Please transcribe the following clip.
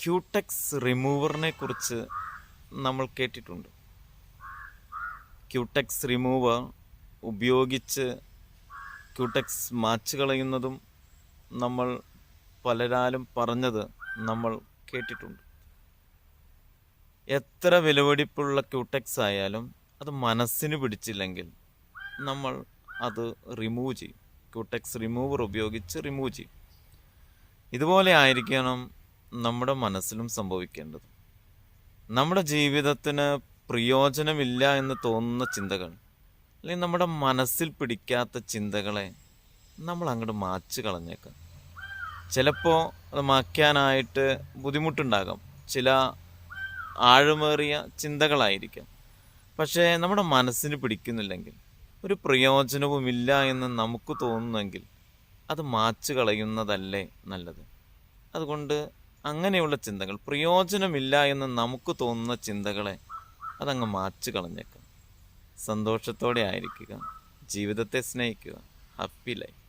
Cutex റിമൂവറിനെ കുറിച്ച് നമ്മൾ കേട്ടിട്ടുണ്ട്. ക്യൂടെക്സ് റിമൂവർ ഉപയോഗിച്ച് ക്യൂടെക്സ് മാച്ച് കളയുന്നതും നമ്മൾ പലരാലും പറഞ്ഞത് നമ്മൾ കേട്ടിട്ടുണ്ട്. എത്ര വിലപിടിപ്പുള്ള ക്യൂടെക്സ് ആയാലും അത് മനസ്സിന് പിടിച്ചില്ലെങ്കിൽ നമ്മൾ അത് റിമൂവ് ചെയ്യും. ക്യൂടെക്സ് റിമൂവർ ഉപയോഗിച്ച് റിമൂവ് ചെയ്യും. ഇതുപോലെ ആയിരിക്കണം നമ്മുടെ മനസ്സിലും സംഭവിക്കേണ്ടത്. നമ്മുടെ ജീവിതത്തിന് പ്രയോജനമില്ല എന്ന് തോന്നുന്ന ചിന്തകൾ, അല്ലെങ്കിൽ നമ്മുടെ മനസ്സിൽ പിടിക്കാത്ത ചിന്തകളെ നമ്മൾ അങ്ങോട്ട് മാച്ച് കളഞ്ഞേക്കാം. ചിലപ്പോൾ അത് മായ്ക്കാനായിട്ട് ബുദ്ധിമുട്ടുണ്ടാകാം. ചില ആഴമേറിയ ചിന്തകളായിരിക്കാം. പക്ഷേ നമ്മുടെ മനസ്സിന് പിടിക്കുന്നില്ലെങ്കിൽ, ഒരു പ്രയോജനവുമില്ല എന്ന് നമുക്ക് തോന്നുന്നെങ്കിൽ അത് മാച്ച് കളയുന്നതല്ലേ നല്ലത്. അതുകൊണ്ട് അങ്ങനെയുള്ള ചിന്തകൾ, പ്രയോജനമില്ല എന്ന് നമുക്ക് തോന്നുന്ന ചിന്തകളെ അതങ്ങ് മാച്ച് കളഞ്ഞേക്കാം. സന്തോഷത്തോടെ ആയിരിക്കുക, ജീവിതത്തെ സ്നേഹിക്കുക. Happy life.